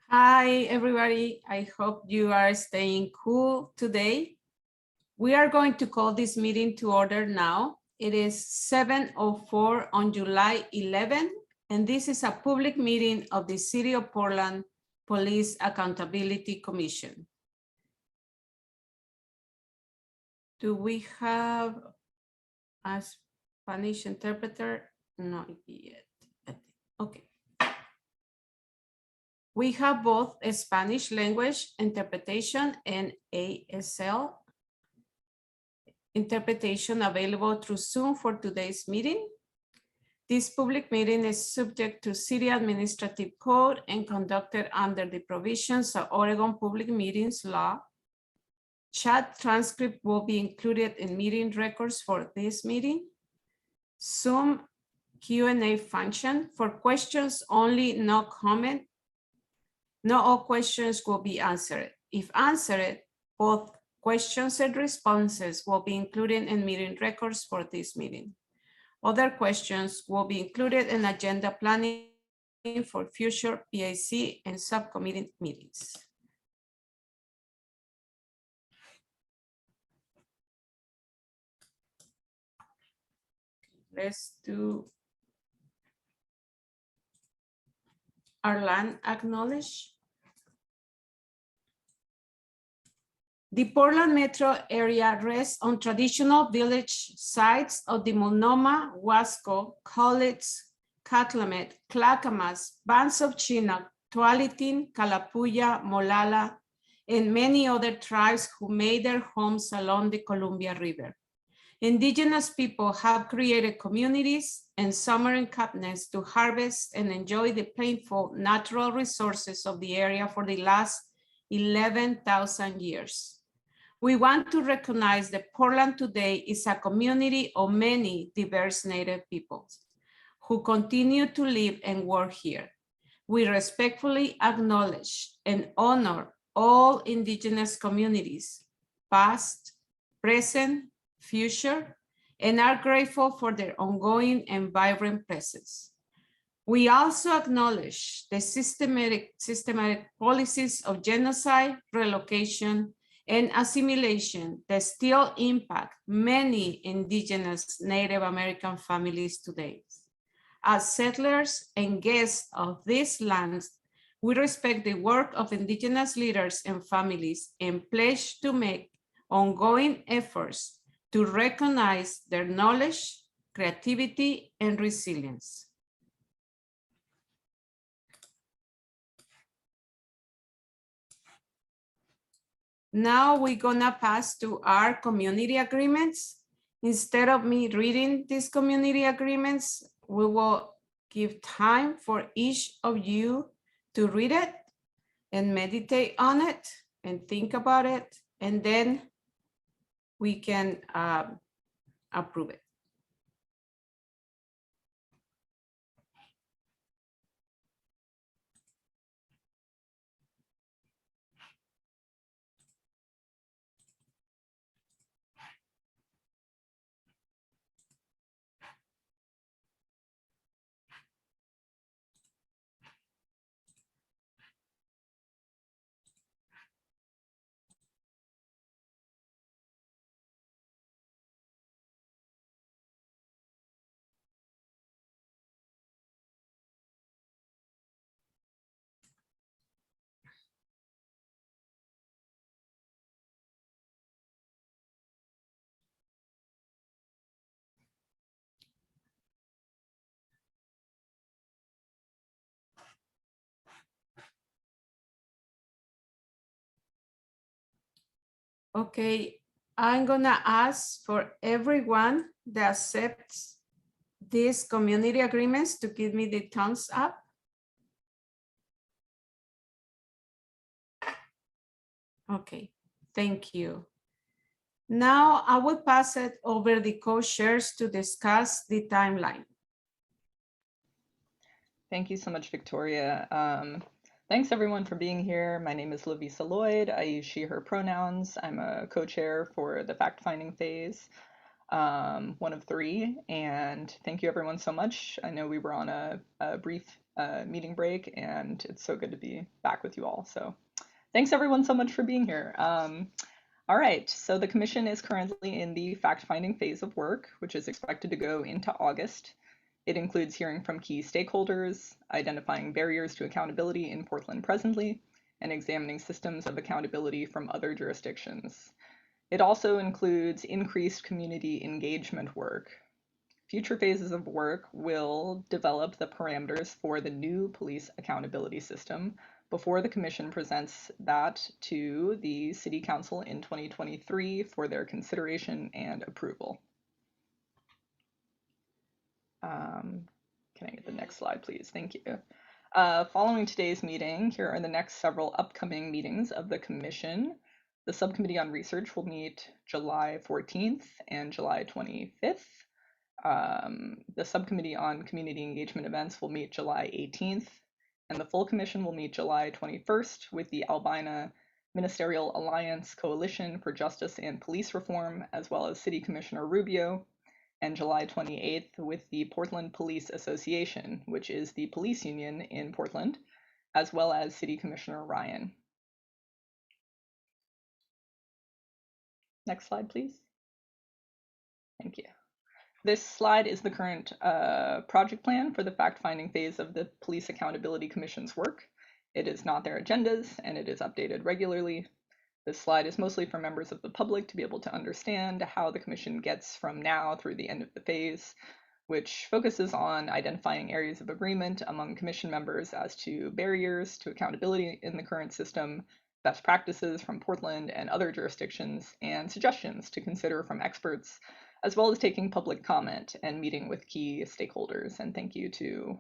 Hi, everybody. I hope you are staying cool today. We are going to call this meeting to order now. It is 7:04 on July 11, and this is a public meeting of the City of Portland Police Accountability Commission. Do we have a Spanish interpreter? Not yet. Okay. We have both a Spanish language interpretation and ASL interpretation available through Zoom for today's meeting. This public meeting is subject to City Administrative Code and conducted under the provisions of Oregon Public Meetings Law. Chat transcript will be included in meeting records for this meeting. Zoom Q&A function for questions only, no comment. Not all questions will be answered. If answered, both questions and responses will be included in meeting records for this meeting. Other questions will be included in agenda planning for future PAC and subcommittee meetings. Let's do our land acknowledge. The Portland metro area rests on traditional village sites of the Multnomah, Wasco, Collets, Cathlamet, Clackamas, bands of Chinook, Tualatin, Kalapuya, Molala, and many other tribes who made their homes along the Columbia River. Indigenous people have created communities and summer encampments to harvest and enjoy the plentiful natural resources of the area for the last 11,000 years. We want to recognize that Portland today is a community of many diverse Native peoples who continue to live and work here. We respectfully acknowledge and honor all Indigenous communities, past, present, future, and are grateful for their ongoing and vibrant presence. We also acknowledge the systematic policies of genocide, relocation, and assimilation that still impact many Indigenous Native American families today. As settlers and guests of these lands, we respect the work of Indigenous leaders and families and pledge to make ongoing efforts to recognize their knowledge, creativity, and resilience. Now we're gonna pass to our community agreements. Instead of me reading these community agreements, we will give time for each of you to read it and meditate on it and think about it, and then we can approve it. Okay, I'm gonna ask for everyone that accepts these community agreements to give me the thumbs up. Okay, thank you. Now I will pass it over the co-chairs to discuss the timeline. Thank you so much, Victoria. Thanks everyone for being here. My name is Lavisa Lloyd. I use she, her pronouns. I'm a co-chair for the fact-finding phase. one of three, and thank you everyone so much. I know we were on a brief meeting break, and it's so good to be back with you all. So thanks everyone so much for being here. All right, so the commission is currently in the fact-finding phase of work, which is expected to go into August. It includes hearing from key stakeholders, identifying barriers to accountability in Portland presently, and examining systems of accountability from other jurisdictions. It also includes increased community engagement work. Future phases of work will develop the parameters for the new police accountability system before the commission presents that to the City Council in 2023 for their consideration and approval. Can I get the next slide, please? Thank you. Following today's meeting, here are the next several upcoming meetings of the commission. The Subcommittee on Research will meet July 14th and July 25th. The Subcommittee on Community Engagement Events will meet July 18th, and the full commission will meet July 21st with the Albina Ministerial Alliance Coalition for Justice and Police Reform, as well as City Commissioner Rubio, and July 28th with the Portland Police Association, which is the police union in Portland, as well as City Commissioner Ryan. Next slide, please. Thank you. This slide is the current project plan for the fact-finding phase of the Police Accountability Commission's work. It is not their agendas, and it is updated regularly. This slide is mostly for members of the public to be able to understand how the commission gets from now through the end of the phase, which focuses on identifying areas of agreement among commission members as to barriers to accountability in the current system, best practices from Portland and other jurisdictions, and suggestions to consider from experts, as well as taking public comment and meeting with key stakeholders. And thank you to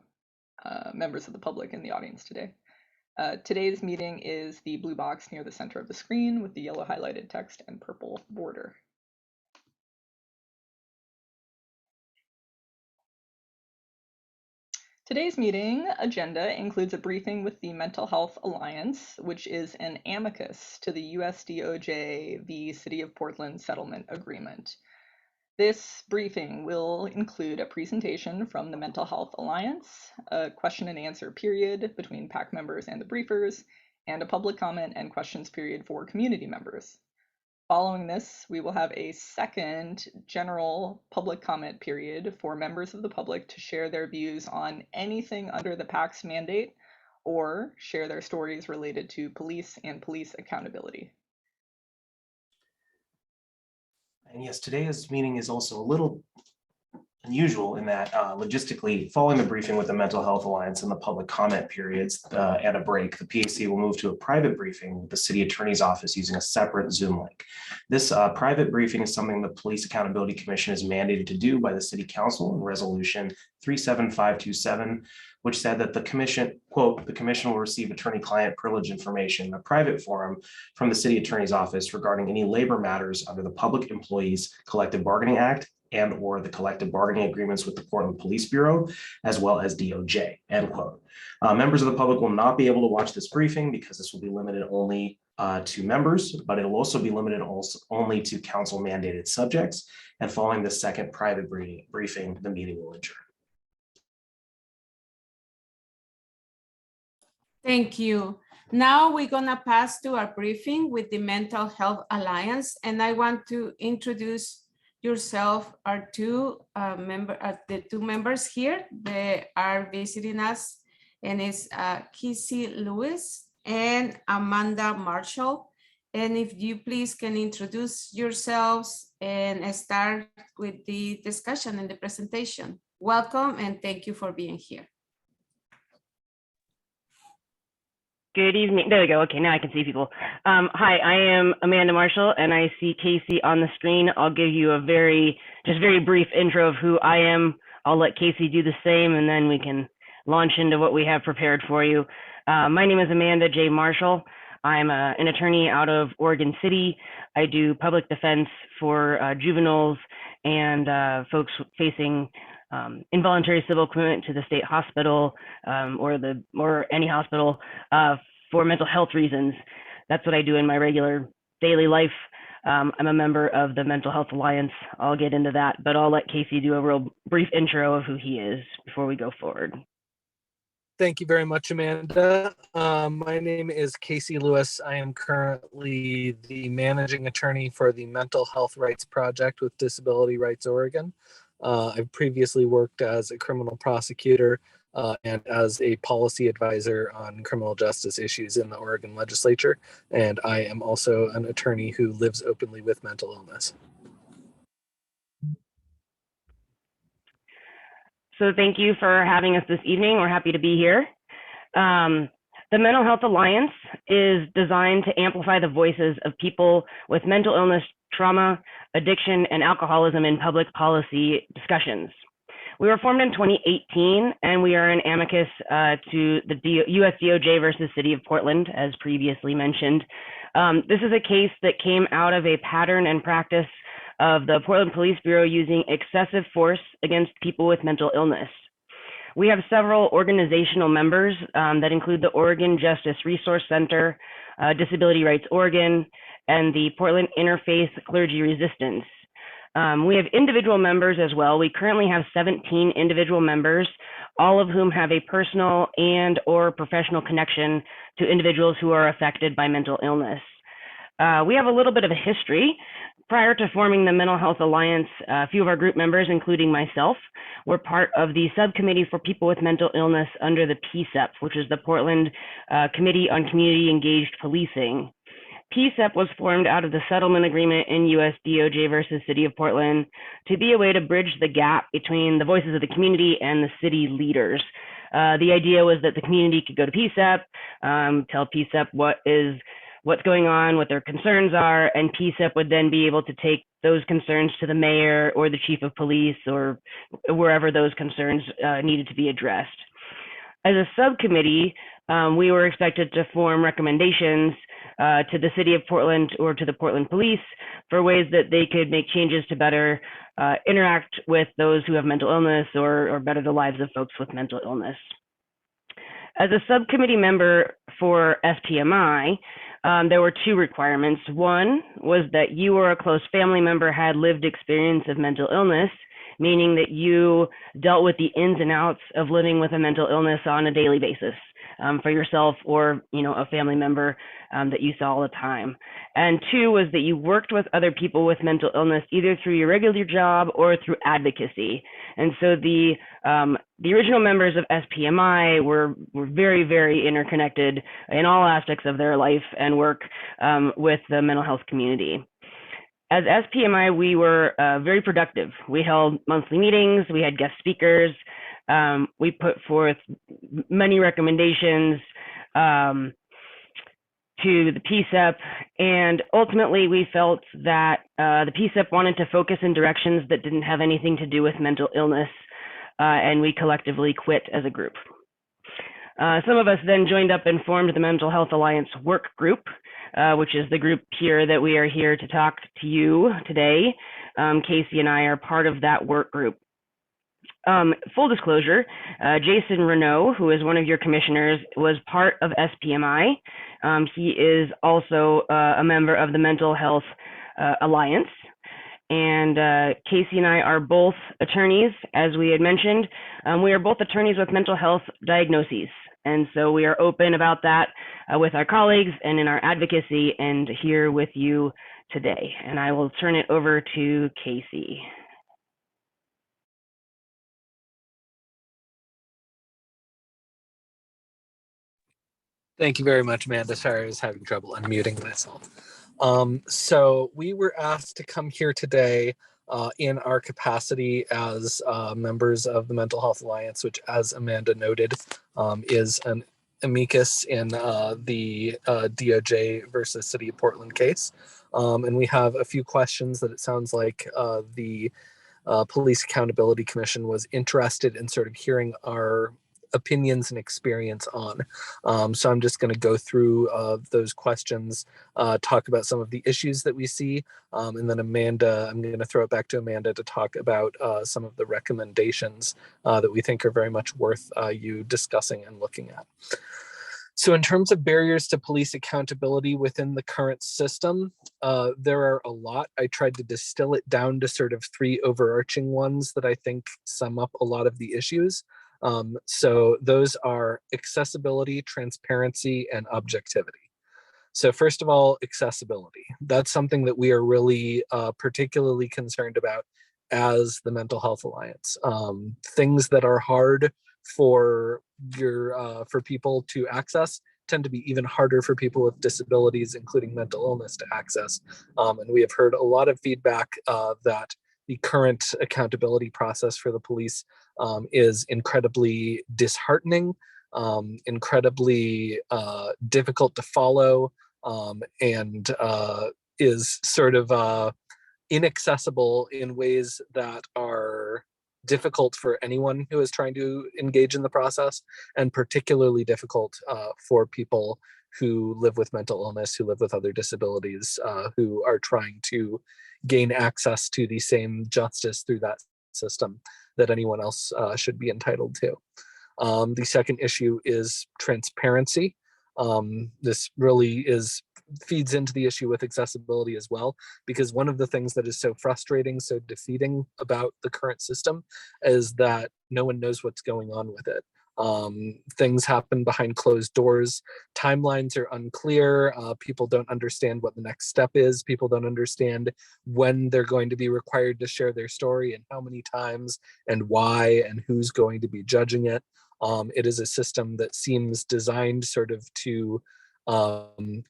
members of the public in the audience today. Today's meeting is the blue box near the center of the screen with the yellow highlighted text and purple border. Today's meeting agenda includes a briefing with the Mental Health Alliance, which is an amicus to the USDOJ v. City of Portland Settlement Agreement. This briefing will include a presentation from the Mental Health Alliance, a question and answer period between PAC members and the briefers, and a public comment and questions period for community members. Following this, we will have a second general public comment period for members of the public to share their views on anything under the PAC's mandate or share their stories related to police and police accountability. And yes, today's meeting is also a little unusual in that logistically, following the briefing with the Mental Health Alliance and the public comment periods and a break, the PAC will move to a private briefing with the City Attorney's Office using a separate Zoom link. This private briefing is something the Police Accountability Commission is mandated to do by the City Council in Resolution 37527, which said that the commission, quote, the commission will receive attorney-client privilege information in a private forum from the City Attorney's Office regarding any labor matters under the Public Employees Collective Bargaining Act and or the collective bargaining agreements with the Portland Police Bureau, as well as DOJ, end quote. Members of the public will not be able to watch this briefing because this will be limited only to members, but it'll also be limited only to council mandated subjects. And following the second private briefing, the meeting will adjourn. Thank you. Now we're gonna pass to our briefing with the Mental Health Alliance, and I want to introduce yourself, our the two members here. They are visiting us, and it's Casey Lewis and Amanda Marshall. And if you please can introduce yourselves and start with the discussion and the presentation. Welcome and thank you for being here. Good evening. There we go. Okay, now I can see people. Hi, I am Amanda Marshall, and I see Casey on the screen. I'll give you a very brief intro of who I am. I'll let Casey do the same, and then we can launch into what we have prepared for you. My name is Amanda J. Marshall. I'm an attorney out of Oregon City. I do public defense for juveniles and folks facing involuntary civil commitment to the state hospital or any hospital for mental health reasons. That's what I do in my regular daily life. I'm a member of the Mental Health Alliance. I'll get into that, but I'll let Casey do a real brief intro of who he is before we go forward. Thank you very much, Amanda. My name is Casey Lewis. I am currently the managing attorney for the Mental Health Rights Project with Disability Rights Oregon. I've previously worked as a criminal prosecutor and as a policy advisor on criminal justice issues in the Oregon legislature. And I am also an attorney who lives openly with mental illness. So thank you for having us this evening. We're happy to be here. The Mental Health Alliance is designed to amplify the voices of people with mental illness, trauma, addiction, and alcoholism in public policy discussions. We were formed in 2018, and we are an amicus to the US DOJ versus City of Portland, as previously mentioned. This is a case that came out of a pattern and practice of the Portland Police Bureau using excessive force against people with mental illness. We have several organizational members that include the Oregon Justice Resource Center, Disability Rights Oregon, and the Portland Interfaith Clergy Resistance. We have individual members as well. We currently have 17 individual members, all of whom have a personal and or professional connection to individuals who are affected by mental illness. We have a little bit of a history. Prior to forming the Mental Health Alliance, a few of our group members, including myself, were part of the Subcommittee for People with Mental Illness under the PCEP, which is the Portland Committee on Community Engaged Policing. PCEP was formed out of the settlement agreement in US DOJ versus City of Portland to be a way to bridge the gap between the voices of the community and the city leaders. The idea was that the community could go to PCEP, tell PCEP what's going on, what their concerns are, and PCEP would then be able to take those concerns to the mayor or the chief of police or wherever those concerns needed to be addressed. As a subcommittee, we were expected to form recommendations to the City of Portland or to the Portland Police for ways that they could make changes to better interact with those who have mental illness or better the lives of folks with mental illness. As a subcommittee member for SPMI, there were two requirements. One was that you or a close family member had lived experience of mental illness, meaning that you dealt with the ins and outs of living with a mental illness on a daily basis for yourself or a family member that you saw all the time. And two was that you worked with other people with mental illness either through your regular job or through advocacy. And so the original members of SPMI were very, very interconnected in all aspects of their life and work with the mental health community. As SPMI, we were very productive. We held monthly meetings, we had guest speakers, we put forth many recommendations to the PCEP, and ultimately we felt that the PCEP wanted to focus in directions that didn't have anything to do with mental illness, and we collectively quit as a group. Some of us then joined up and formed the Mental Health Alliance Work Group, which is the group here that we are here to talk to you today. Casey and I are part of that work group. Full disclosure, Jason Renaud, who is one of your commissioners, was part of SPMI. He is also a member of the Mental Health Alliance. And Casey and I are both attorneys, as we had mentioned. We are both attorneys with mental health diagnoses. And so we are open about that with our colleagues and in our advocacy and here with you today. And I will turn it over to Casey. Thank you very much, Amanda. Sorry, I was having trouble unmuting myself. So we were asked to come here today in our capacity as members of the Mental Health Alliance, which, as Amanda noted, is an amicus in the DOJ versus City of Portland case. And we have a few questions that it sounds like the Police Accountability Commission was interested in sort of hearing our opinions and experience on. So I'm just going to go through those questions, talk about some of the issues that we see, and then Amanda, I'm going to throw it back to Amanda to talk about some of the recommendations that we think are very much worth you discussing and looking at. So in terms of barriers to police accountability within the current system, there are a lot. I tried to distill it down to sort of 3 overarching ones that I think sum up a lot of the issues. So those are accessibility, transparency, and objectivity. So first of all, accessibility. That's something that we are really particularly concerned about as the Mental Health Alliance. Things that are hard for people to access tend to be even harder for people with disabilities, including mental illness, to access. And we have heard a lot of feedback that the current accountability process for the police is incredibly disheartening, incredibly difficult to follow, and is sort of inaccessible in ways that are difficult for anyone who is trying to engage in the process, and particularly difficult for people who live with mental illness, who live with other disabilities, who are trying to gain access to the same justice through that system that anyone else should be entitled to. The second issue is transparency. This really feeds into the issue with accessibility as well, because one of the things that is so frustrating, so defeating about the current system is that no one knows what's going on with it. Things happen behind closed doors. Timelines are unclear. People don't understand what the next step is. People don't understand when they're going to be required to share their story and how many times and why and who's going to be judging it. It is a system that seems designed sort of to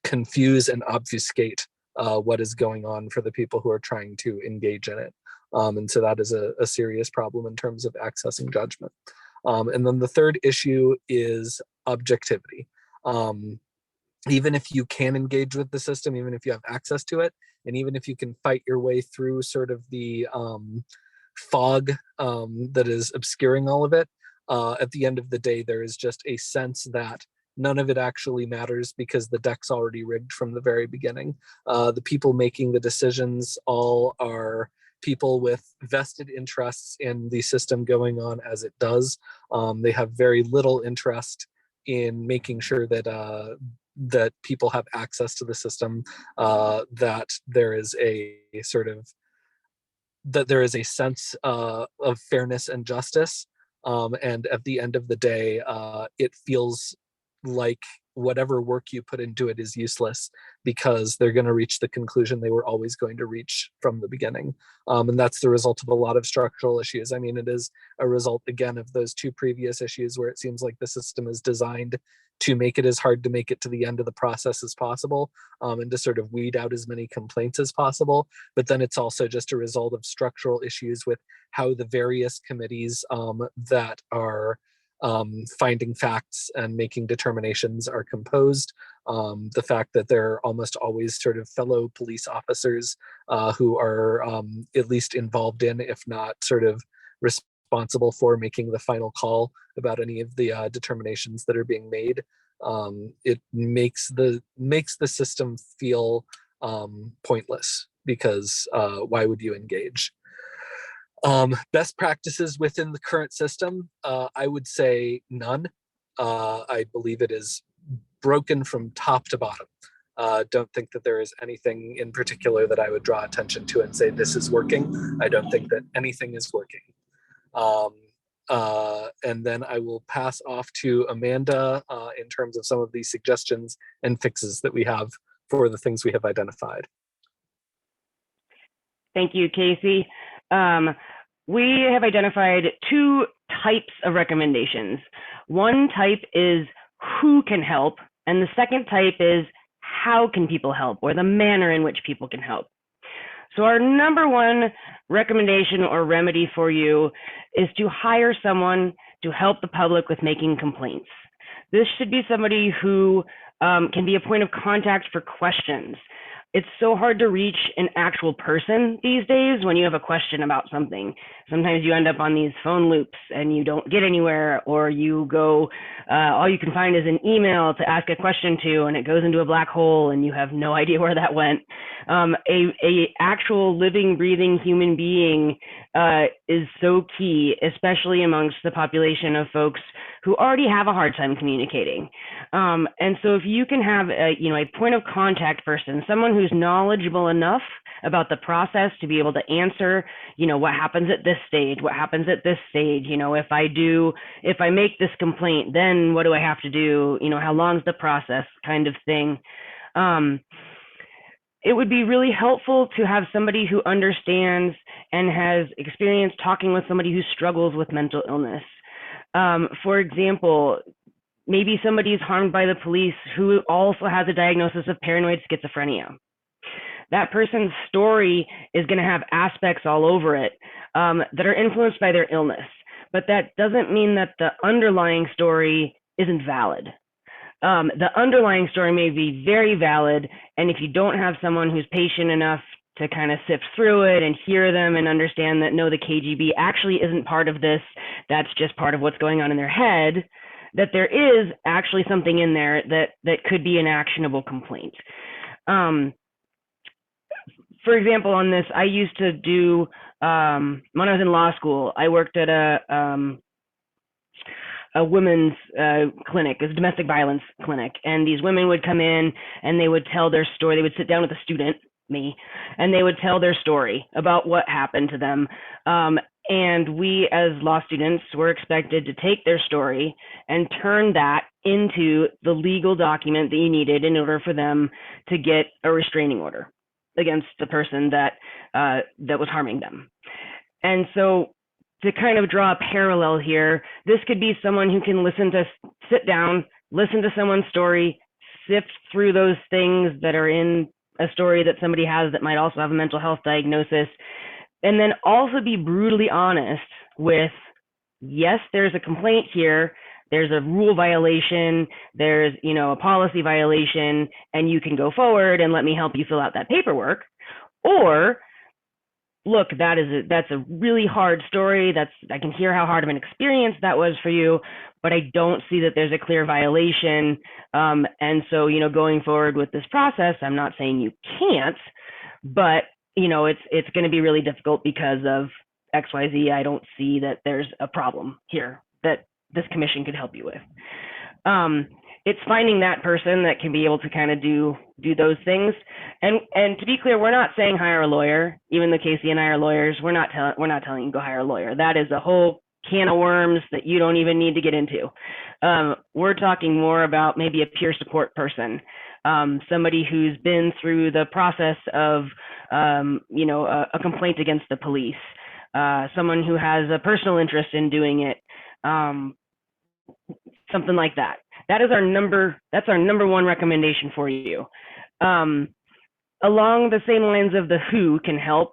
confuse and obfuscate what is going on for the people who are trying to engage in it. And so that is a serious problem in terms of accessing judgment. And then the third issue is objectivity. Even if you can engage with the system, even if you have access to it, and even if you can fight your way through sort of the fog that is obscuring all of it, at the end of the day, there is just a sense that none of it actually matters because the deck's already rigged from the very beginning. The people making the decisions all are people with vested interests in the system going on as it does. They have very little interest in making sure that that people have access to the system, that there is a sense of fairness and justice. And at the end of the day, it feels like whatever work you put into it is useless because they're going to reach the conclusion they were always going to reach from the beginning. And that's the result of a lot of structural issues. I mean, it is a result, again, of those 2 previous issues where it seems like the system is designed to make it as hard to make it to the end of the process as possible, and to sort of weed out as many complaints as possible. But then it's also just a result of structural issues with how the various committees that are finding facts and making determinations are composed. The fact that there are almost always sort of fellow police officers who are at least involved in, if not sort of responsible for making the final call about any of the determinations that are being made. It makes the system feel pointless because why would you engage? Best practices within the current system, I would say none. I believe it is broken from top to bottom. Don't think that there is anything in particular that I would draw attention to and say this is working. I don't think that anything is working. And then I will pass off to Amanda in terms of some of the suggestions and fixes that we have for the things we have identified. Thank you, Casey. We have identified 2 types of recommendations. One type is who can help, and the second type is how can people help, or the manner in which people can help. So our number 1 recommendation or remedy for you is to hire someone to help the public with making complaints. This should be somebody who can be a point of contact for questions. It's so hard to reach an actual person these days when you have a question about something. Sometimes you end up on these phone loops and you don't get anywhere, or you go, all you can find is an email to ask a question to, and it goes into a black hole and you have no idea where that went. A actual living, breathing human being is so key, especially amongst the population of folks who already have a hard time communicating. And so if you can have a point of contact person, someone who's knowledgeable enough about the process to be able to answer, what happens at this stage, what happens at this stage, if I make this complaint, then what do I have to do, how long's the process, kind of thing. It would be really helpful to have somebody who understands and has experience talking with somebody who struggles with mental illness. For example, maybe somebody is harmed by the police who also has a diagnosis of paranoid schizophrenia. That person's story is going to have aspects all over it that are influenced by their illness, but that doesn't mean that the underlying story isn't valid. The underlying story may be very valid, and if you don't have someone who's patient enough to kind of sift through it and hear them and understand that, no, the KGB actually isn't part of this, that's just part of what's going on in their head, that there is actually something in there that could be an actionable complaint. For example, on this, I used to do, when I was in law school, I worked at a women's clinic, a domestic violence clinic, and these women would come in and they would tell their story. They would sit down with a student, me, and they would tell their story about what happened to them. And we as law students were expected to take their story and turn that into the legal document that you needed in order for them to get a restraining order against the person that was harming them. And so to kind of draw a parallel here, this could be someone who can sit down, listen to someone's story, sift through those things that are in a story that somebody has that might also have a mental health diagnosis, and then also be brutally honest with, yes, there's a complaint here, there's a rule violation, there's, a policy violation, and you can go forward and let me help you fill out that paperwork. Or, look, that's a really hard story. I can hear how hard of an experience that was for you, but I don't see that there's a clear violation. And so, going forward with this process, I'm not saying you can't, but it's going to be really difficult because of XYZ. I don't see that there's a problem here that this commission could help you with. It's finding that person that can be able to kind of do those things. And to be clear, we're not saying hire a lawyer. Even though Casey and I are lawyers, we're not telling you go hire a lawyer. That is a whole can of worms that you don't even need to get into. We're talking more about maybe a peer support person, somebody who's been through the process of a complaint against the police, someone who has a personal interest in doing it, something like that. That's our number one recommendation for you. Along the same lines of the who can help,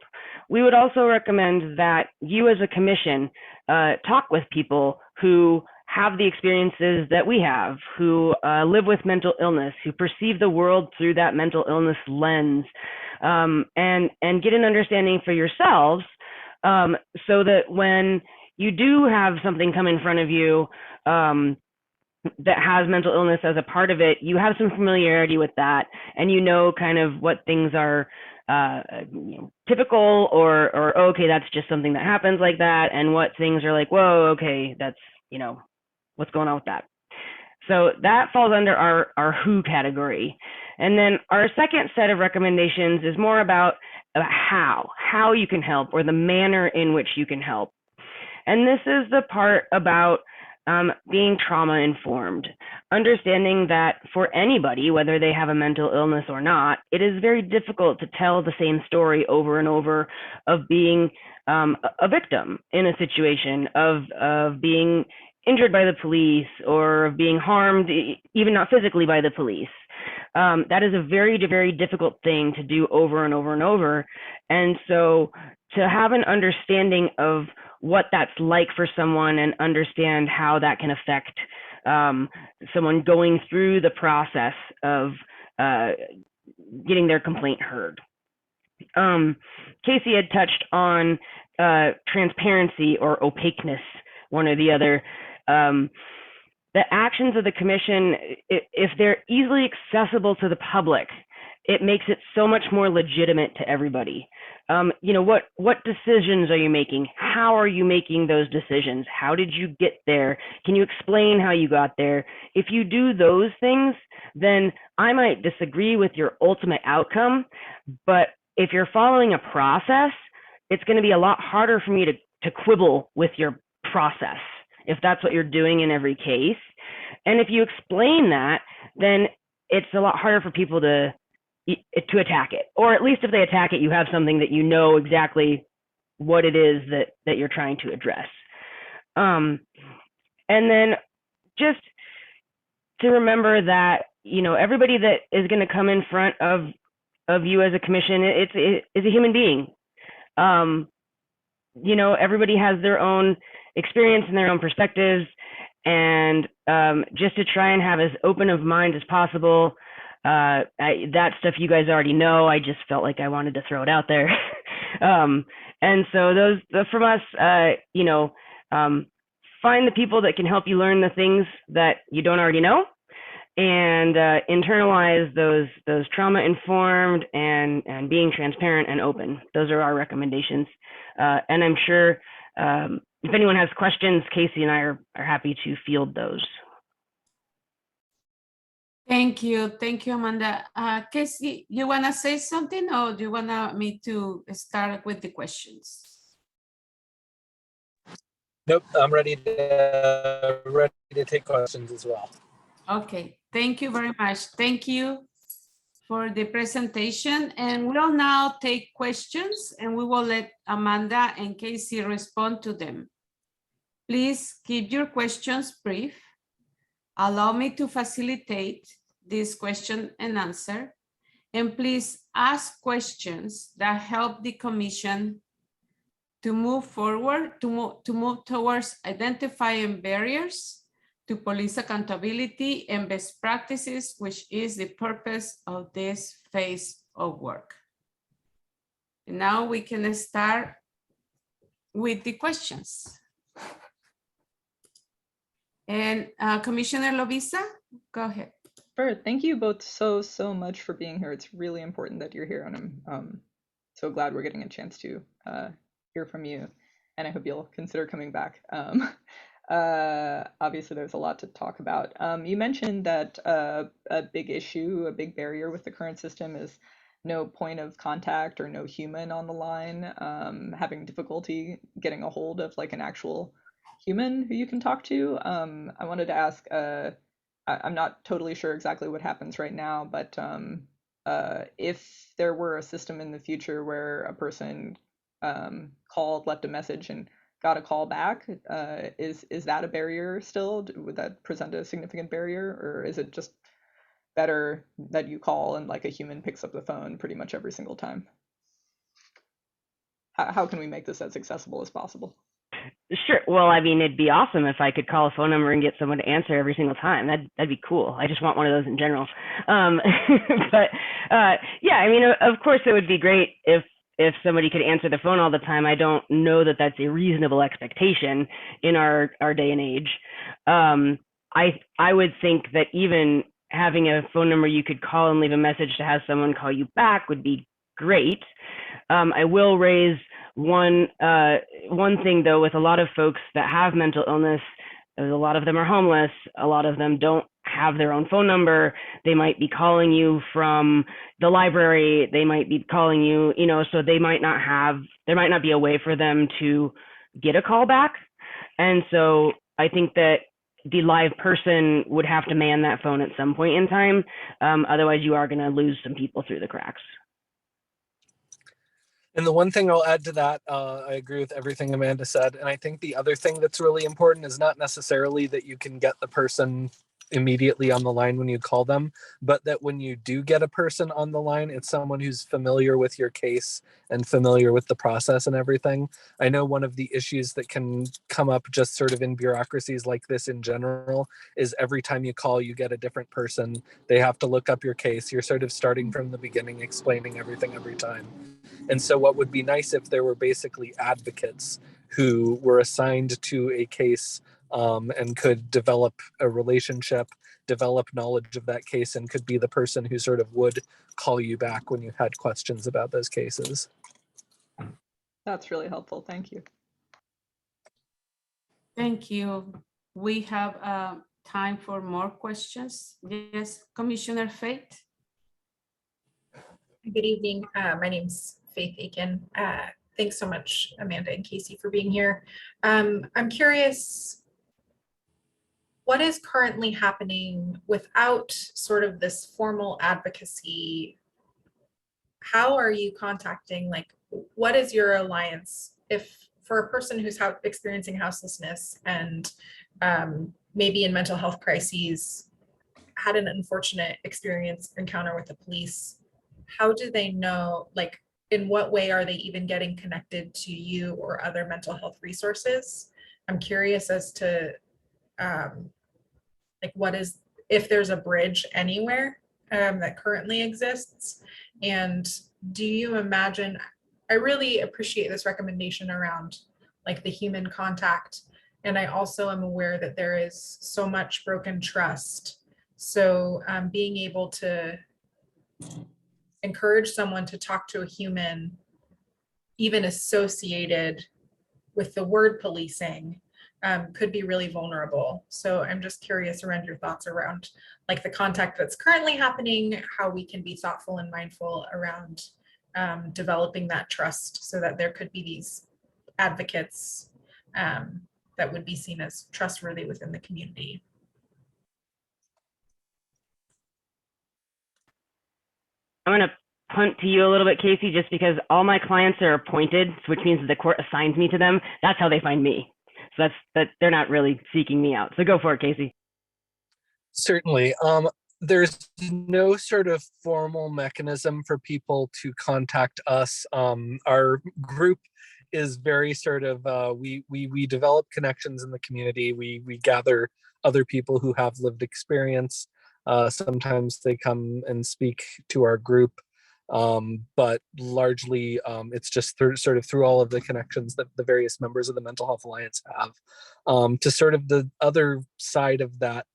we would also recommend that you as a commission talk with people who have the experiences that we have, who live with mental illness, who perceive the world through that mental illness lens, and get an understanding for yourselves, so that when you do have something come in front of you that has mental illness as a part of it, you have some familiarity with that, and kind of what things are typical or okay, that's just something that happens like that, and what things are like, whoa, okay, that's what's going on with that. So that falls under our who category. And then our second set of recommendations is more about how you can help, or the manner in which you can help. And this is the part about being trauma informed, understanding that for anybody, whether they have a mental illness or not, it is very difficult to tell the same story over and over of being a victim in a situation, of being injured by the police, or of being harmed, even not physically, by the police. That is a very, very difficult thing to do over and over and over. And so to have an understanding of what that's like for someone and understand how that can affect someone going through the process of getting their complaint heard. Casey had touched on transparency or opaqueness, one or the other. The actions of the commission, if they're easily accessible to the public it makes it so much more legitimate to everybody. You know, what decisions are you making? How are you making those decisions? How did you get there? Can you explain how you got there? If you do those things, then I might disagree with your ultimate outcome, but if you're following a process, it's going to be a lot harder for me to quibble with your process if that's what you're doing in every case. And if you explain that, then it's a lot harder for people to attack it. Or at least if they attack it, you have something that you know exactly what it is that you're trying to address. And then just to remember that, you know, everybody that is going to come in front of you as a commission, is a human being. You know, everybody has their own experience and their own perspectives, and just to try and have as open of mind as possible. That stuff you guys already know. I just felt like I wanted to throw it out there. And so those from us, you know, find the people that can help you learn the things that you don't already know, and internalize those trauma-informed and being transparent and open. Those are our recommendations. And I'm sure if anyone has questions, Casey and I are happy to field those. Thank you, Amanda. Casey, you want to say something, or do you want me to start with the questions? Nope, I'm ready to take questions as well. Okay, thank you very much. Thank you for the presentation, and we'll now take questions, and we will let Amanda and Casey respond to them. Please keep your questions brief. Allow me to facilitate this question and answer, and please ask questions that help the commission to move forward, to move towards identifying barriers to police accountability and best practices, which is the purpose of this phase of work. And now we can start with the questions. And Commissioner Lovíza, go ahead. Sure. Thank you both so much for being here. It's really important that you're here, and I'm so glad we're getting a chance to hear from you, and I hope you'll consider coming back. Obviously, there's a lot to talk about. You mentioned that a big issue, a big barrier with the current system is no point of contact or no human on the line, having difficulty getting a hold of like an actual human who you can talk to. I wanted to ask, I'm not totally sure exactly what happens right now, but if there were a system in the future where a person called, left a message, and got a call back, is that a barrier still? Would that present a significant barrier, or is it just better that you call and like a human picks up the phone pretty much every single time? How can we make this as accessible as possible? Sure. Well, I mean, it'd be awesome if I could call a phone number and get someone to answer every single time. That'd be cool. I just want one of those in general. But yeah, I mean, of course, it would be great if somebody could answer the phone all the time. I don't know that that's a reasonable expectation in our day and age. I would think that even having a phone number you could call and leave a message to have someone call you back would be great. I will raise one thing though, with a lot of folks that have mental illness, a lot of them are homeless, a lot of them don't have their own phone number. They might be calling you from the library, they might be calling you, you know, so there might not be a way for them to get a call back. And so I think that the live person would have to man that phone at some point in time. Otherwise you are going to lose some people through the cracks. And the one thing I'll add to that, I agree with everything Amanda said. And I think the other thing that's really important is not necessarily that you can get the person immediately on the line when you call them, but that when you do get a person on the line, it's someone who's familiar with your case and familiar with the process and everything. I know one of the issues that can come up just sort of in bureaucracies like this in general is every time you call, you get a different person. They have to look up your case. You're sort of starting from the beginning, explaining everything every time. And so what would be nice if there were basically advocates who were assigned to a case and could develop a relationship, develop knowledge of that case, and could be the person who sort of would call you back when you had questions about those cases. That's really helpful. Thank you. Thank you. We have time for more questions. Yes, Commissioner Faith. Good evening. My name's Faith Aiken. Thanks so much, Amanda and Casey, for being here. I'm curious, what is currently happening without sort of this formal advocacy? How are you contacting, like, what is your alliance if for a person who's experiencing houselessness and maybe in mental health crises, had an unfortunate encounter with the police? How do they know, like, in what way are they even getting connected to you or other mental health resources? I'm curious as to like, what is, if there's a bridge anywhere that currently exists. And do you imagine, I really appreciate this recommendation around like the human contact. And I also am aware that there is so much broken trust. So being able to encourage someone to talk to a human, even associated with the word policing, could be really vulnerable. So I'm just curious around your thoughts around like the contact that's currently happening, how we can be thoughtful and mindful around developing that trust so that there could be these advocates that would be seen as trustworthy within the community. I'm going to punt to you a little bit, Casey, just because all my clients are appointed, which means that the court assigns me to them. That's how they find me. So that they're not really seeking me out. So go for it, Casey. Certainly. There's no sort of formal mechanism for people to contact us. Our group is very sort of, we develop connections in the community. We gather other people who have lived experience. Sometimes they come and speak to our group. But largely it's just sort of through all of the connections that the various members of the Mental Health Alliance have. To sort of the other side of that,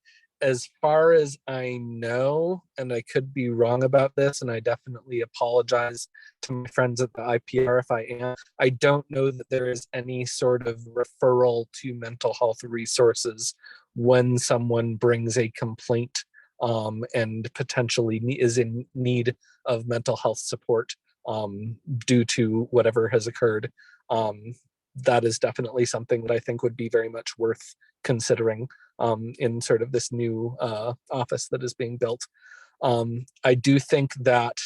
as far as I know, and I could be wrong about this, and I definitely apologize to my friends at the IPR if I am, I don't know that there is any sort of referral to mental health resources when someone brings a complaint and potentially is in need of mental health support due to whatever has occurred. That is definitely something that I think would be very much worth considering in sort of this new office that is being built. I do think that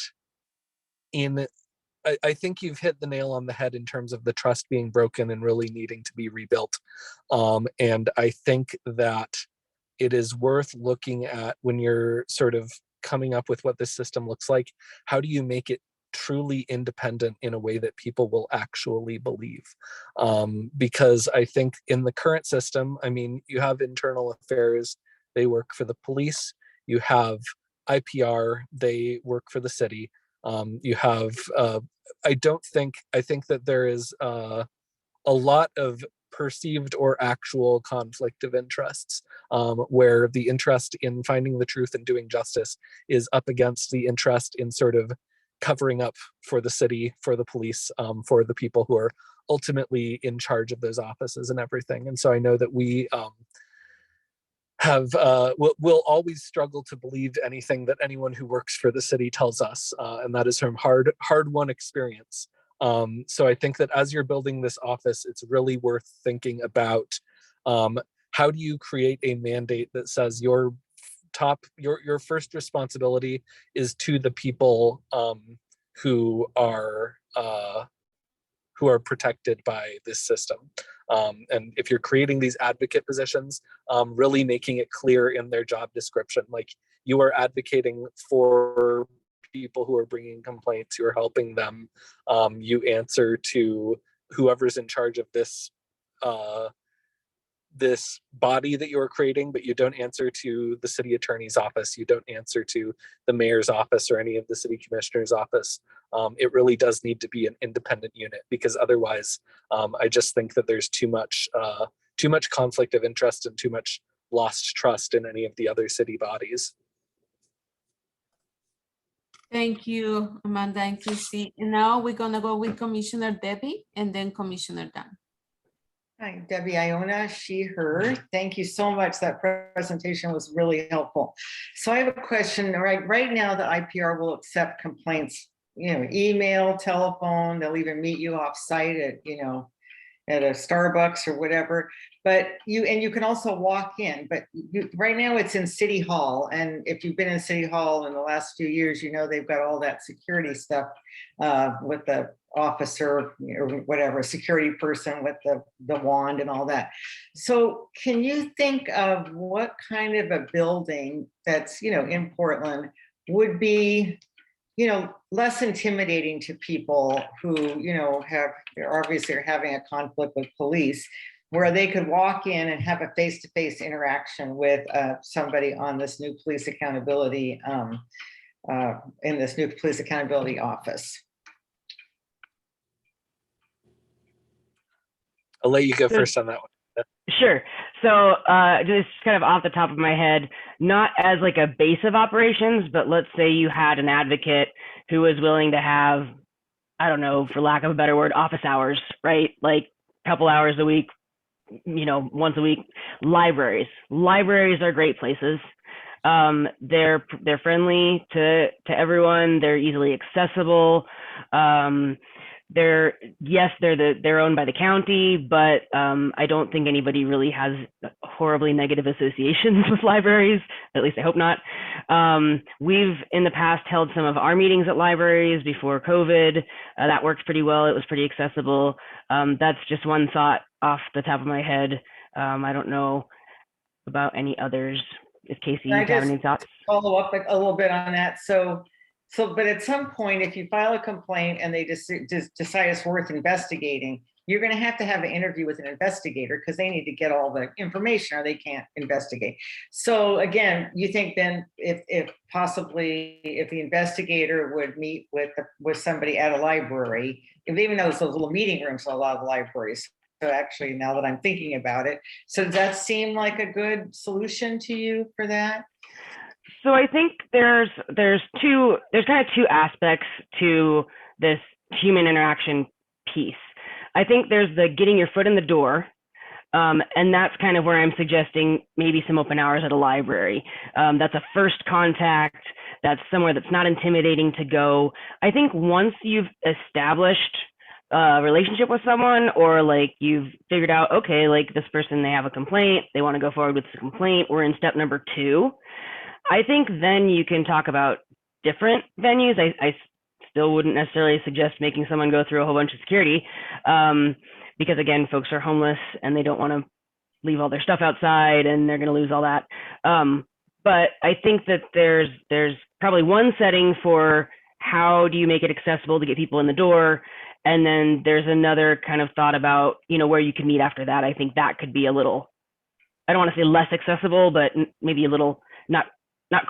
I think you've hit the nail on the head in terms of the trust being broken and really needing to be rebuilt. And I think that it is worth looking at when you're sort of coming up with what this system looks like. How do you make it truly independent in a way that people will actually believe? Because I think in the current system, I mean, you have internal affairs, they work for the police. You have IPR, they work for the city. You have, I think that there is a lot of perceived or actual conflict of interests, where the interest in finding the truth and doing justice is up against the interest in sort of covering up for the city, for the police, for the people who are ultimately in charge of those offices and everything. And so I know that we will always struggle to believe anything that anyone who works for the city tells us, and that is from hard-won experience. So I think that as you're building this office, it's really worth thinking about how do you create a mandate that says your first responsibility is to the people who are protected by this system. And if you're creating these advocate positions, really making it clear in their job description, like you are advocating for people who are bringing complaints, who are helping them. You answer to whoever's in charge of this this body that you're creating, but you don't answer to the city attorney's office. You don't answer to the mayor's office or any of the city commissioner's office. It really does need to be an independent unit, because otherwise I just think that there's too much too much conflict of interest and too much lost trust in any of the other city bodies. Thank you, Amanda and Casey. And now we're gonna go with Commissioner Debbie and then Commissioner Dan. Hi, Debbie Iona, she, her. Thank you so much. That presentation was really helpful. So I have a question. Right now, the IPR will accept complaints, email, telephone. They'll even meet you off site at, at a Starbucks or whatever. But you can also walk in. But right now it's in City Hall. And if you've been in City Hall in the last few years, they've got all that security stuff with the officer or whatever, security person with the wand and all that. So can you think of what kind of a building that's, in Portland would be, less intimidating to people who, obviously are having a conflict with police, where they could walk in and have a face-to-face interaction with somebody on this new police accountability, in this new police accountability office? I'll let you go first on that one. Sure. So just kind of off the top of my head, not as like a base of operations, but let's say you had an advocate who was willing to have, I don't know, for lack of a better word, office hours, right? Like a couple hours a week, once a week. Libraries are great places. They're friendly to everyone. They're easily accessible. They're owned by the county, but I don't think anybody really has horribly negative associations with libraries. At least I hope not. We've in the past held some of our meetings at libraries before COVID. That worked pretty well. It was pretty accessible. That's just one thought off the top of my head. I don't know about any others. If Casey, you have any thoughts? Follow up a little bit on that. But at some point, if you file a complaint and they just decide it's worth investigating, you're going to have an interview with an investigator because they need to get all the information or they can't investigate. So again, you think then if the investigator would meet with somebody at a library, even though it's those little meeting rooms in a lot of the so actually, now that I'm thinking about it, so does that seem like a good solution to you for that? So I think there's kind of two aspects to this human interaction piece. I think there's the getting your foot in the door, and that's kind of where I'm suggesting maybe some open hours at a library. That's a first contact. That's somewhere that's not intimidating to go. I think once you've established a relationship with someone, or like you've figured out, okay, like this person, they have a complaint, they want to go forward with the complaint, we're in step number 2. I think then you can talk about different venues. I still wouldn't necessarily suggest making someone go through a whole bunch of security because again, folks are homeless and they don't want to leave all their stuff outside and they're going to lose all that. But I think that there's probably one setting for how do you make it accessible to get people in the door. And then there's another kind of thought about, where you can meet after that. I think that could be a little, I don't want to say less accessible, but maybe a little not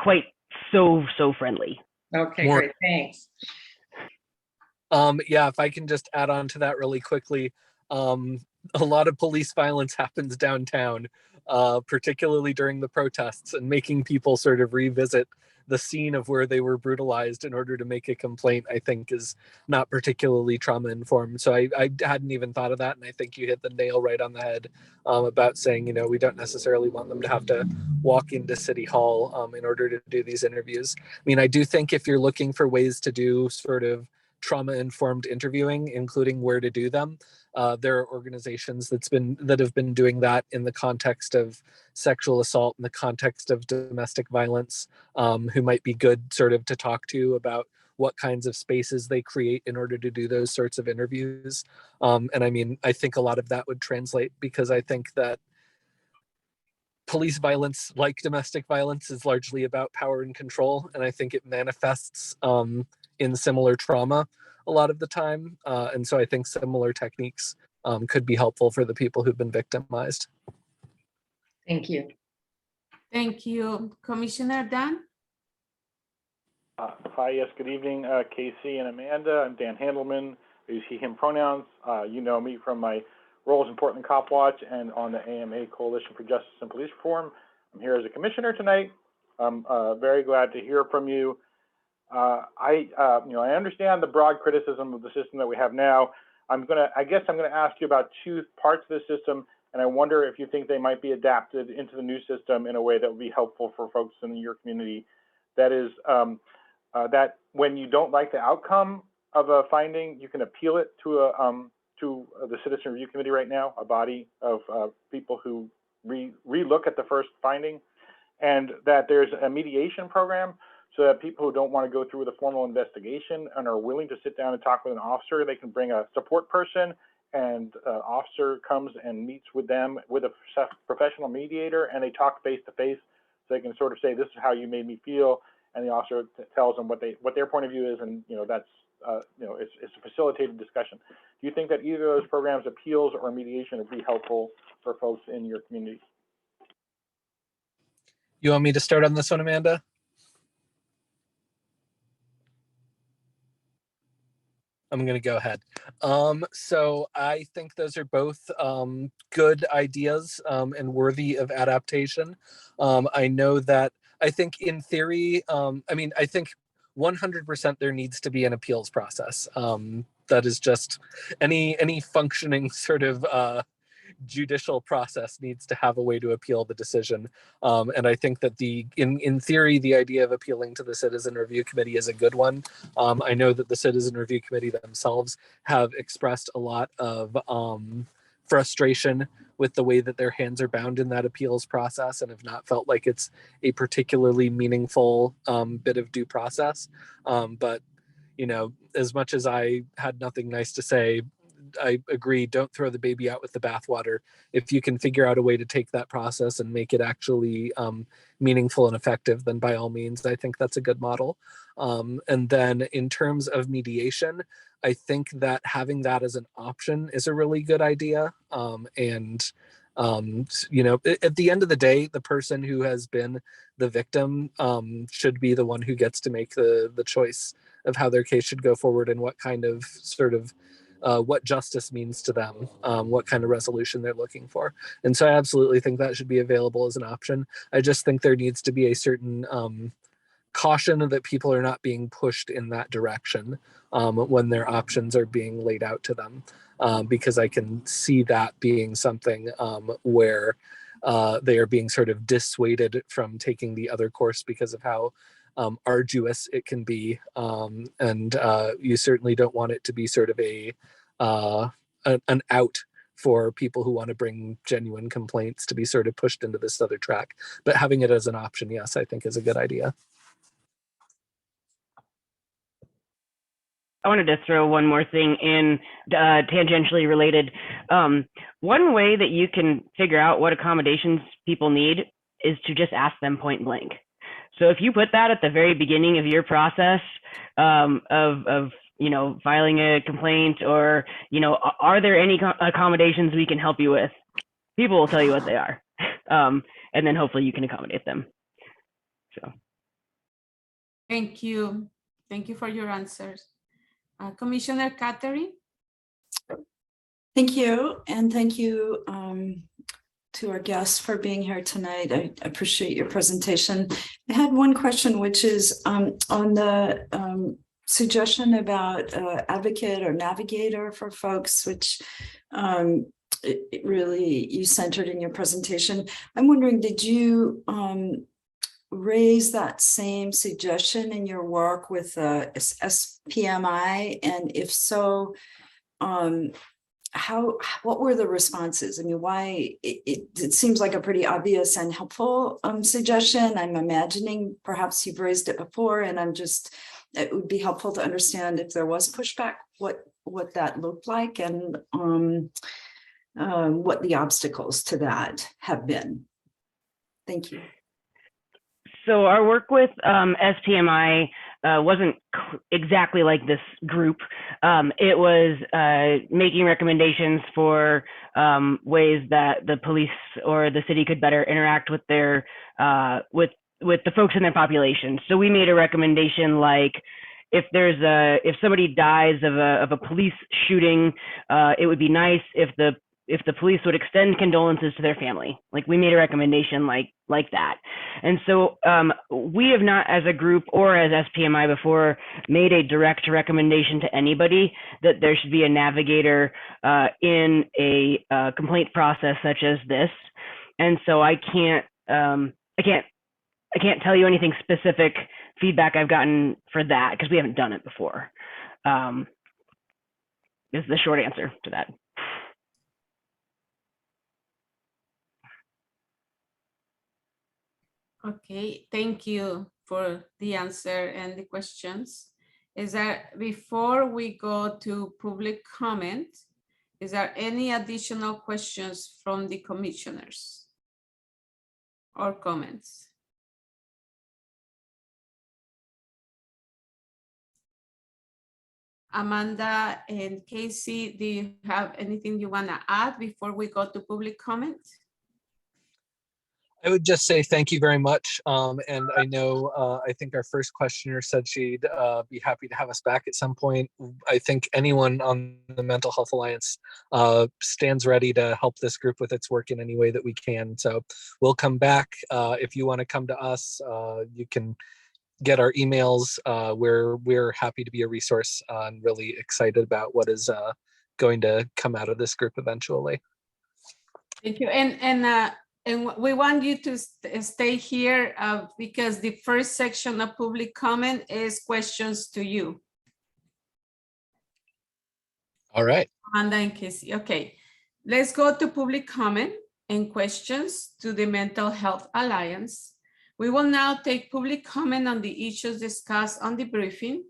quite so friendly. Okay, great, thanks. Yeah, if I can just add on to that really quickly, a lot of police violence happens downtown, particularly during the protests, and making people sort of revisit the scene of where they were brutalized in order to make a complaint, I think is not particularly trauma informed. So I hadn't even thought of that. And I think you hit the nail right on the head about saying, we don't necessarily want them to have to walk into City Hall in order to do these interviews. I mean, I do think if you're looking for ways to do sort of trauma-informed interviewing, including where to do them, there are organizations that have been doing that in the context of sexual assault, in the context of domestic violence, who might be good sort of to talk to about what kinds of spaces they create in order to do those sorts of interviews. And I mean, I think a lot of that would translate because I think that police violence, like domestic violence, is largely about power and control. And I think it manifests in similar trauma a lot of the time. And so I think similar techniques could be helpful for the people who've been victimized. Thank you. Thank you. Commissioner Dan? Hi, yes, good evening, Casey and Amanda. I'm Dan Handelman. I use he, him pronouns. You know me from my roles in Portland Cop Watch and on the AMA Coalition for Justice and Police Reform. I'm here as a commissioner tonight. I'm very glad to hear from you. I understand the broad criticism of the system that we have now. I guess I'm gonna ask you about two parts of the system, and I wonder if you think they might be adapted into the new system in a way that would be helpful for folks in your community. That is, that when you don't like the outcome of a finding, you can appeal it to the Citizen Review Committee right now, a body of people who re-look at the first finding, and that there's a mediation program so that people who don't want to go through with a formal investigation and are willing to sit down and talk with an officer, they can bring a support person, and an officer comes and meets with them with a professional mediator, and they talk face to face, so they can sort of say, this is how you made me feel, and the officer tells them what their point of view is, and that's it's a facilitated discussion. Do you think that either of those programs, appeals or mediation, would be helpful for folks in your community? You want me to start on this one, Amanda? I'm going to go ahead. So I think those are both good ideas and worthy of adaptation. I know that, I think in theory, I think 100% there needs to be an appeals process. That is just any functioning sort of judicial process needs to have a way to appeal the decision. And I think that in theory, the idea of appealing to the Citizen Review Committee is a good one. I know that the Citizen Review Committee themselves have expressed a lot of frustration with the way that their hands are bound in that appeals process and have not felt like it's a particularly meaningful bit of due process. But, as much as I had nothing nice to say, I agree, don't throw the baby out with the bathwater. If you can figure out a way to take that process and make it actually meaningful and effective, then by all means, I think that's a good model. And then in terms of mediation, I think that having that as an option is a really good idea. At the end of the day, the person who has been the victim should be the one who gets to make the choice of how their case should go forward and what kind of what justice means to them, what kind of resolution they're looking for. And so I absolutely think that should be available as an option. I just think there needs to be a certain caution that people are not being pushed in that direction when their options are being laid out to them, because I can see that being something where they are being sort of dissuaded from taking the other course because of how arduous it can be, and you certainly don't want it to be sort of an out for people who want to bring genuine complaints to be sort of pushed into this other track. But having it as an option, yes, I think is a good idea. I wanted to throw one more thing in, tangentially related. One way that you can figure out what accommodations people need is to just ask them point blank. So if you put that at the very beginning of your process of filing a complaint, or are there any accommodations we can help you with? People will tell you what they are, and then hopefully you can accommodate them. So, thank you for your answers, Commissioner Catherine. Thank you, and thank you to our guests for being here tonight. I appreciate your presentation. I had one question, which is on the suggestion about advocate or navigator for folks, which it really you centered in your presentation. I'm wondering, did you raise that same suggestion in your work with SPMI? And if so, what were the responses? I mean, why it seems like a pretty obvious and helpful suggestion. I'm imagining perhaps you've raised it before, and it would be helpful to understand if there was pushback, what that looked like, and what the obstacles to that have been. Thank you. So our work with SPMI wasn't exactly like this group. It was making recommendations for ways that the police or the city could better interact with their with the folks in their population. So we made a recommendation like, if somebody dies of a police shooting, it would be nice if the if the police would extend condolences to their family. Like we made a recommendation like that. And so we have not as a group or as SPMI before made a direct recommendation to anybody that there should be a navigator in a complaint process such as this. And so I can't tell you anything specific feedback I've gotten for that because we haven't done it before. Is the short answer to that. Okay, thank you for the answer and the questions. Is there, before we go to public comment, is there any additional questions from the commissioners or comments? Amanda and Casey, do you have anything you want to add before we go to public comment? I would just say thank you very much. And I know, I think our first questioner said she'd be happy to have us back at some point. I think anyone on the Mental Health Alliance stands ready to help this group with its work in any way that we can. So we'll come back. If you want to come to us, you can get our emails. We're happy to be a resource and really excited about what is going to come out of this group eventually. Thank you. And we want you to stay here because the first section of public comment is questions to you. All right. Amanda and Casey. Okay, let's go to public comment and questions to the Mental Health Alliance. We will now take public comment on the issues discussed on the briefing.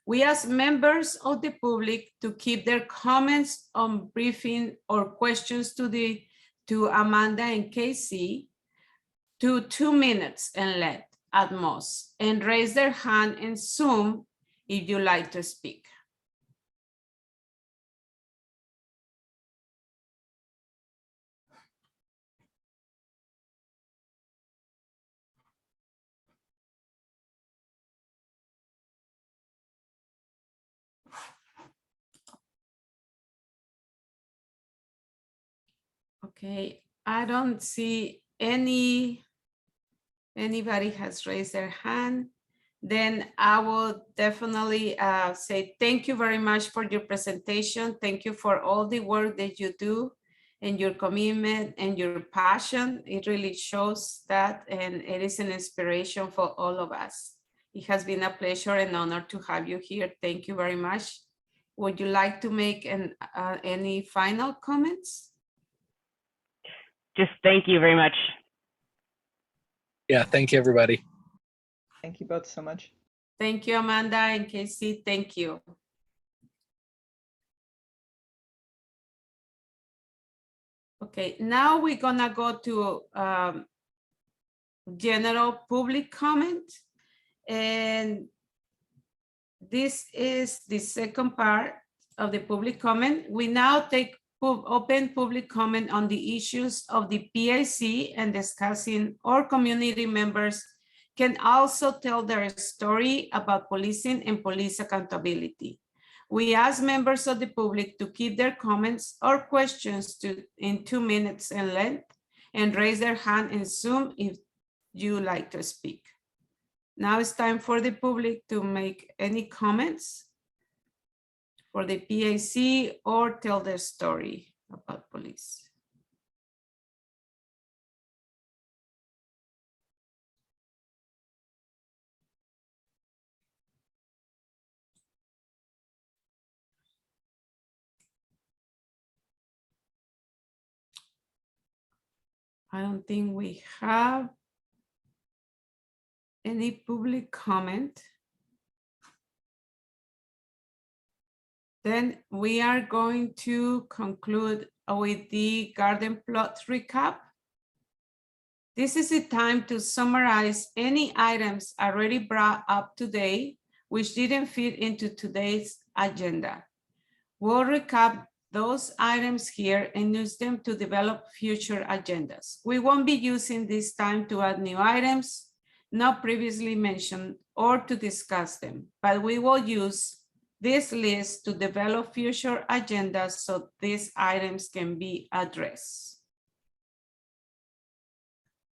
We ask members of the public to keep their comments on briefing or questions to Amanda and Casey to 2 minutes and length at most, and raise their hand in Zoom if you like to speak. Okay, I don't see anybody has raised their hand. Then I will definitely say thank you very much for your presentation. Thank you for all the work that you do and your commitment and your passion. It really shows that, and it is an inspiration for all of us. It has been a pleasure and honor to have you here. Thank you very much. Would you like to make any final comments? Just thank you very much. Yeah, thank you, everybody. Thank you both so much. Thank you, Amanda and Casey. Thank you. Okay, now we're gonna go to general public comment. And this is the second part of the public comment. We now take open public comment on the issues of the PAC and discussing, or community members can also tell their story about policing and police accountability. We ask members of the public to keep their comments or questions in 2 minutes in length and raise their hand in Zoom if you like to speak. Now it's time for the public to make any comments for the PAC or tell their story about police. I don't think we have any public comment. Then we are going to conclude with the garden plot recap. This is the time to summarize any items already brought up today which didn't fit into today's agenda. We'll recap those items here and use them to develop future agendas. We won't be using this time to add new items not previously mentioned or to discuss them, but we will use this list to develop future agendas so these items can be addressed.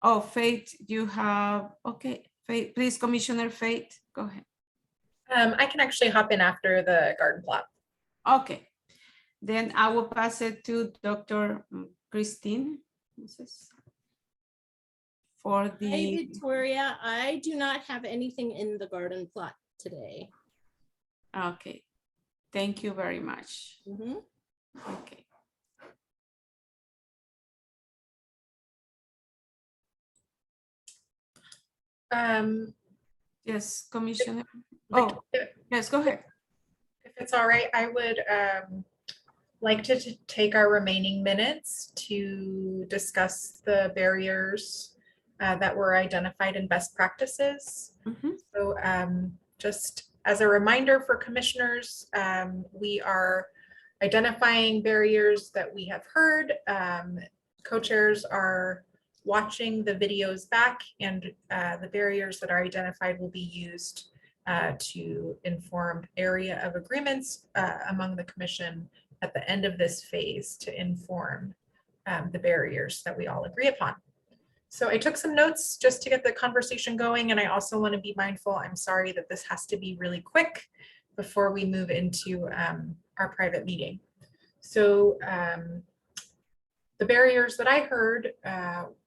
Oh, Faith, you have, okay, Faith, please, Commissioner Faith, go ahead. I can actually hop in after the garden plot. Okay, then I will pass it to Dr. Christine for Hi, the, Victoria. I do not have anything in the garden plot today. okay, thank you very much. Mhm. Okay. Yes, Commissioner. Oh, yes, go ahead. If it's all right, I would like to take our remaining minutes to discuss the barriers that were identified in best practices. Mhm. So just as a reminder for commissioners, we are identifying barriers that we have heard. Co-chairs are watching the videos back, and the barriers that are identified will be used to inform area of agreements among the commission at the end of this phase to inform the barriers that we all agree upon. So I took some notes just to get the conversation going, and I also want to be mindful, I'm sorry that this has to be really quick before we move into our private meeting. So the barriers that I heard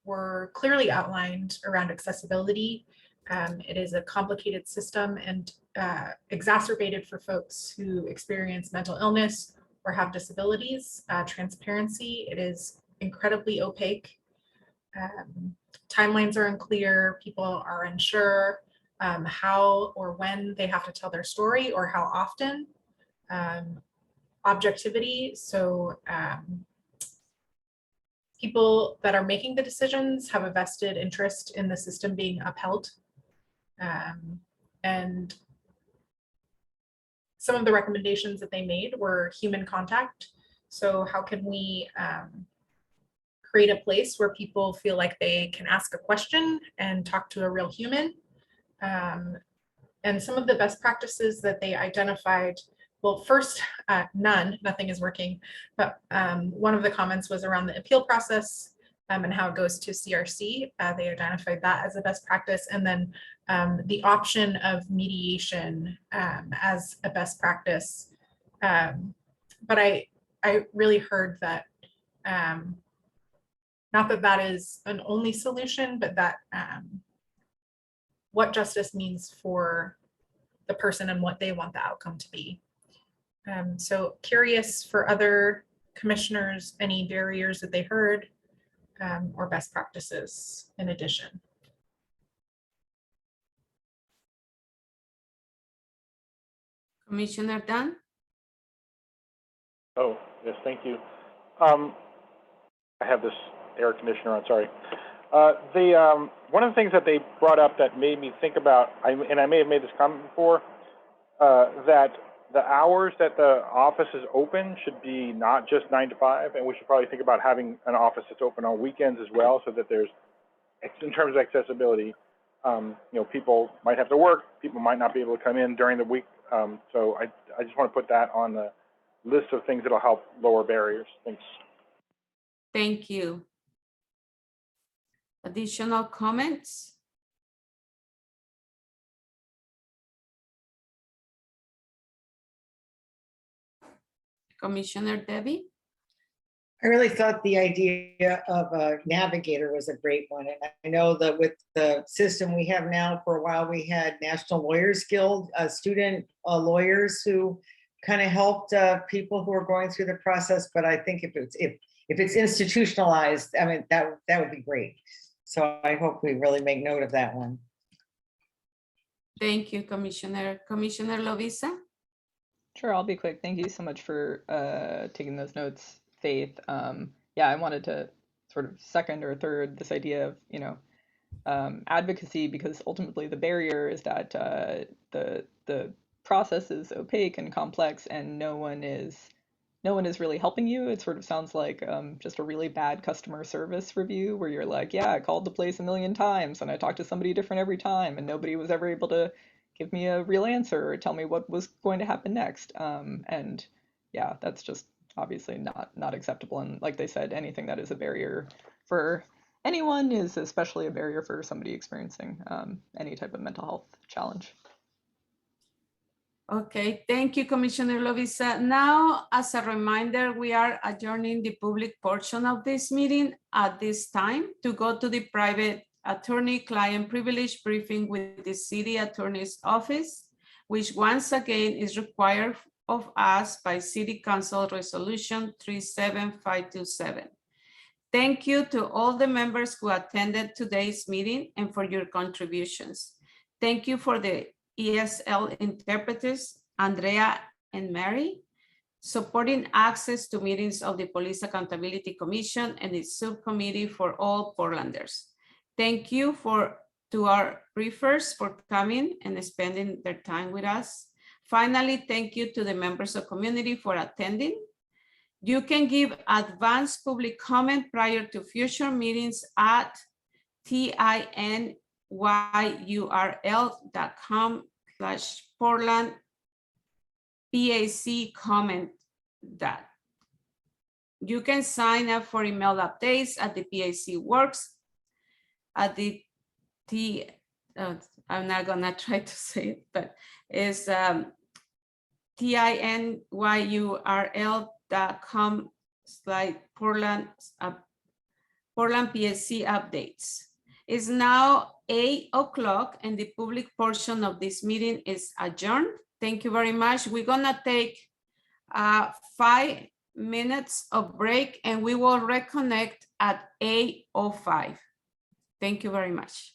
were clearly outlined around accessibility. It is a complicated system and exacerbated for folks who experience mental illness or have disabilities. Transparency, it is incredibly opaque. Timelines are unclear, people are unsure how or when they have to tell their story or how often. Objectivity, so people that are making the decisions have a vested interest in the system being upheld. And some of the recommendations that they made were human contact. So how can we create a place where people feel like they can ask a question and talk to a real human? And some of the best practices that they identified, well, first, nothing is working, but one of the comments was around the appeal process and how it goes to CRC. They identified that as a best practice, and then the option of mediation as a best practice. But I really heard that, not that that is an only solution, but that what justice means for the person and what they want the outcome to be. So curious for other commissioners, any barriers that they heard or best practices in addition. Commissioner Dunn? Oh, yes, thank you. I have this air conditioner on, sorry. One of the things that they brought up that made me think about, and I may have made this comment before, that the hours that the office is open should be not just 9 to 5, and we should probably think about having an office that's open on weekends as well, so that there's, in terms of accessibility, you know, people might have to work, people might not be able to come in during the week. So I just want to put that on the list of things that'll help lower barriers. Thanks. Thank you. Additional comments? Commissioner Debbie? I really thought the idea of a navigator was a great one. And I know that with the system we have now, for a while, we had National Lawyers Guild, student lawyers who kind of helped people who are going through the process. But I think if it's institutionalized, I mean, that would be great. So I hope we really make note of that one. Thank you, Commissioner. Commissioner Lovisa? Sure, I'll be quick. Thank you so much for taking those notes, Faith. Yeah, I wanted to sort of second or third this idea of, you know, advocacy, because ultimately the barrier is that the process is opaque and complex, and no one is really helping you. It sort of sounds like just a really bad customer service review where you're like, yeah, I called the place 1 million times and I talked to somebody different every time and nobody was ever able to give me a real answer or tell me what was going to happen next. And yeah, that's just obviously not acceptable. And like they said, anything that is a barrier for anyone is especially a barrier for somebody experiencing any type of mental health challenge. Okay, thank you, Commissioner Lovisa. Now, as a reminder, we are adjourning the public portion of this meeting at this time to go to the private attorney-client privilege briefing with the City Attorney's Office, which once again is required of us by City Council Resolution 37527. Thank you to all the members who attended today's meeting and for your contributions. Thank you for the ESL interpreters, Andrea and Mary, supporting access to meetings of the Police Accountability Commission and its subcommittee for all Portlanders. Thank you to our briefers for coming and spending their time with us. Finally, thank you to the members of community for attending. You can give advanced public comment prior to future meetings at tinyurl.com/Portland PAC comment. You can sign up for email updates at the PAC works at the I'm not gonna try to say it, but it's tinyurl.com/Portland PSC updates. It's now 8 o'clock and the public portion of this meeting is adjourned. Thank you very much. We're gonna take 5 minutes of break and we will reconnect at 8:05. Thank you very much.